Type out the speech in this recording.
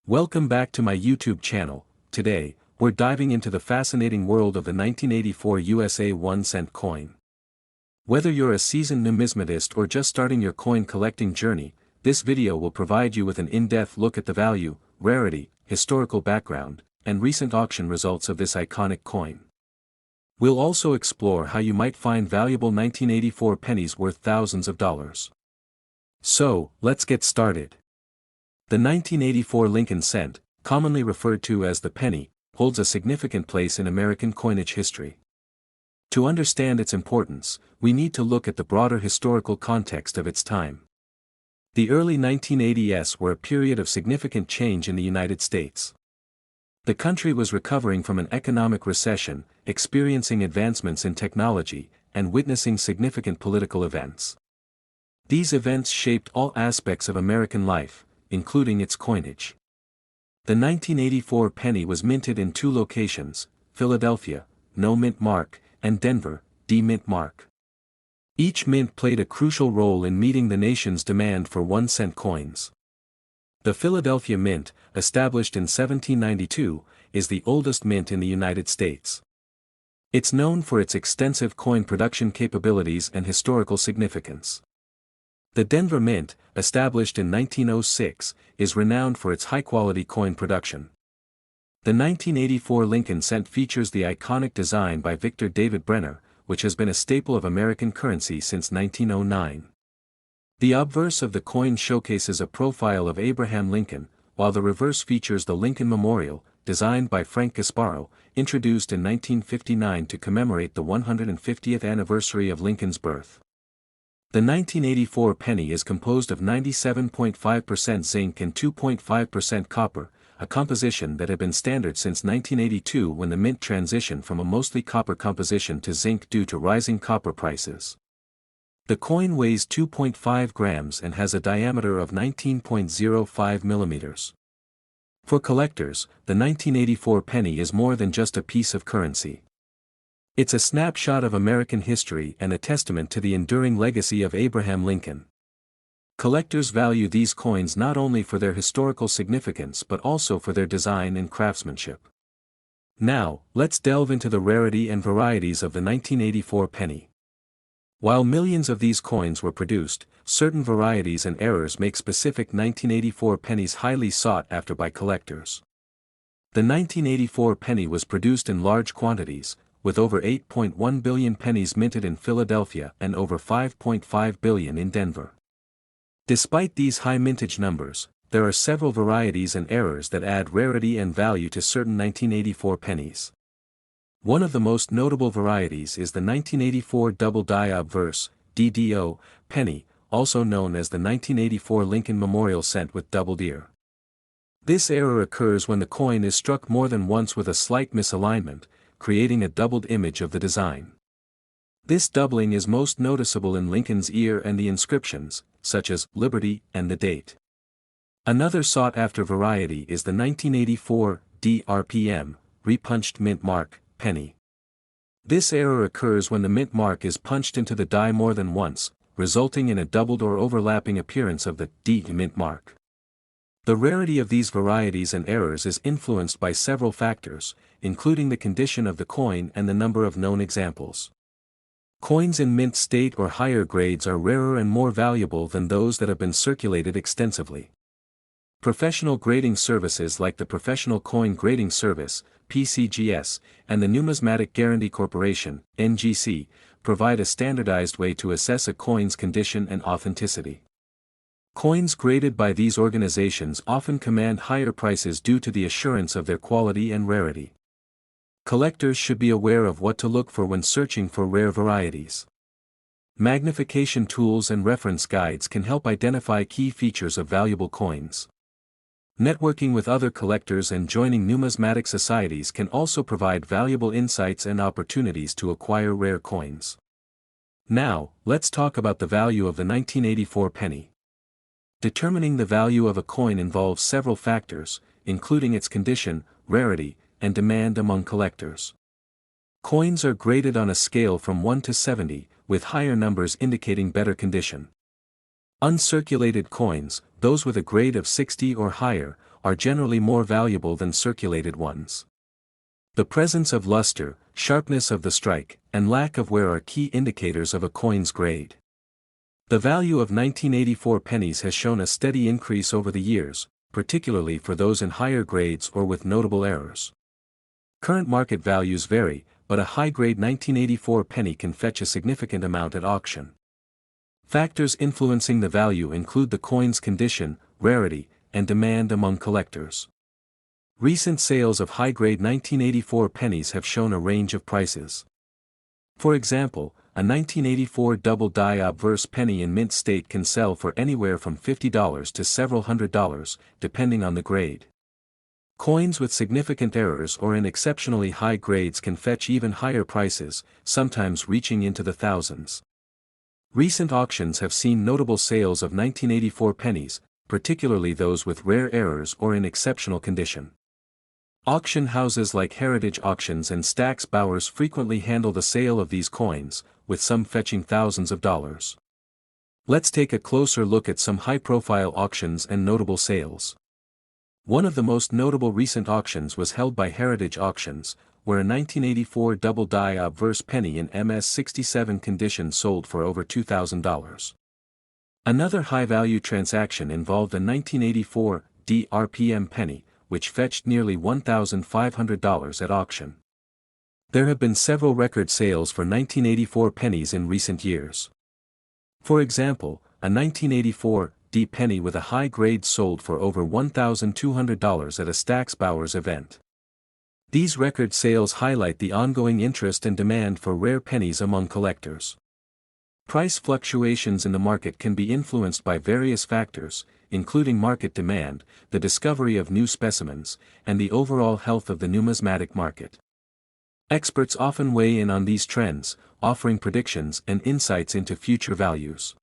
Welcome back to my YouTube channel. Today, we're diving into the fascinating world of the 1984 USA 1-cent coin. Whether you're a seasoned numismatist or just starting your coin collecting journey, this video will provide you with an in-depth look at the value, rarity, historical background, and recent auction results of this iconic coin. We'll also explore how you might find valuable 1984 pennies worth thousands of dollars. So, let's get started. The 1984 Lincoln cent, commonly referred to as the penny, holds a significant place in American coinage history. To understand its importance, we need to look at the broader historical context of its time. The early 1980s were a period of significant change in the United States. The country was recovering from an economic recession, experiencing advancements in technology, and witnessing significant political events. These events shaped all aspects of American life, including its coinage. The 1984 penny was minted in two locations, Philadelphia, no mint mark, and Denver, D-mint mark. Each mint played a crucial role in meeting the nation's demand for 1-cent coins. The Philadelphia Mint, established in 1792, is the oldest mint in the United States. It's known for its extensive coin production capabilities and historical significance. The Denver Mint, established in 1906, is renowned for its high-quality coin production. The 1984 Lincoln cent features the iconic design by Victor David Brenner, which has been a staple of American currency since 1909. The obverse of the coin showcases a profile of Abraham Lincoln, while the reverse features the Lincoln Memorial, designed by Frank Gasparro, introduced in 1959 to commemorate the 150th anniversary of Lincoln's birth. The 1984 penny is composed of 97.5% zinc and 2.5% copper, a composition that had been standard since 1982 when the mint transitioned from a mostly copper composition to zinc due to rising copper prices. The coin weighs 2.5 grams and has a diameter of 19.05 millimeters. For collectors, the 1984 penny is more than just a piece of currency. It's a snapshot of American history and a testament to the enduring legacy of Abraham Lincoln. Collectors value these coins not only for their historical significance but also for their design and craftsmanship. Now, let's delve into the rarity and varieties of the 1984 penny. While millions of these coins were produced, certain varieties and errors make specific 1984 pennies highly sought after by collectors. The 1984 penny was produced in large quantities, with over 8.1 billion pennies minted in Philadelphia and over 5.5 billion in Denver. Despite these high mintage numbers, there are several varieties and errors that add rarity and value to certain 1984 pennies. One of the most notable varieties is the 1984 Double Die Obverse, DDO, penny, also known as the 1984 Lincoln Memorial cent with doubled ear. This error occurs when the coin is struck more than once with a slight misalignment, creating a doubled image of the design. This doubling is most noticeable in Lincoln's ear and the inscriptions, such as Liberty and the date. Another sought-after variety is the 1984 DRPM, repunched mint mark, penny. This error occurs when the mint mark is punched into the die more than once, resulting in a doubled or overlapping appearance of the D mint mark. The rarity of these varieties and errors is influenced by several factors, including the condition of the coin and the number of known examples. Coins in mint state or higher grades are rarer and more valuable than those that have been circulated extensively. Professional grading services like the Professional Coin Grading Service, PCGS, and the Numismatic Guarantee Corporation, NGC, provide a standardized way to assess a coin's condition and authenticity. Coins graded by these organizations often command higher prices due to the assurance of their quality and rarity. Collectors should be aware of what to look for when searching for rare varieties. Magnification tools and reference guides can help identify key features of valuable coins. Networking with other collectors and joining numismatic societies can also provide valuable insights and opportunities to acquire rare coins. Now, let's talk about the value of the 1984 penny. Determining the value of a coin involves several factors, including its condition, rarity, and demand among collectors. Coins are graded on a scale from 1 to 70, with higher numbers indicating better condition. Uncirculated coins, those with a grade of 60 or higher, are generally more valuable than circulated ones. The presence of luster, sharpness of the strike, and lack of wear are key indicators of a coin's grade. The value of 1984 pennies has shown a steady increase over the years, particularly for those in higher grades or with notable errors. Current market values vary, but a high-grade 1984 penny can fetch a significant amount at auction. Factors influencing the value include the coin's condition, rarity, and demand among collectors. Recent sales of high-grade 1984 pennies have shown a range of prices. For example, a 1984 double Die Obverse penny in mint state can sell for anywhere from $50 to several $100s, depending on the grade. Coins with significant errors or in exceptionally high grades can fetch even higher prices, sometimes reaching into the thousands. Recent auctions have seen notable sales of 1984 pennies, particularly those with rare errors or in exceptional condition. Auction houses like Heritage Auctions and Stack's Bowers frequently handle the sale of these coins, with some fetching thousands of dollars. Let's take a closer look at some high-profile auctions and notable sales. One of the most notable recent auctions was held by Heritage Auctions, where a 1984 double Die Obverse penny in MS-67 condition sold for over $2,000. Another high-value transaction involved a 1984 DRPM penny, which fetched nearly $1,500 at auction. There have been several record sales for 1984 pennies in recent years. For example, a 1984 D penny with a high grade sold for over $1,200 at a Stack's Bowers event. These record sales highlight the ongoing interest and demand for rare pennies among collectors. Price fluctuations in the market can be influenced by various factors, including market demand, the discovery of new specimens, and the overall health of the numismatic market. Experts often weigh in on these trends, offering predictions and insights into future values.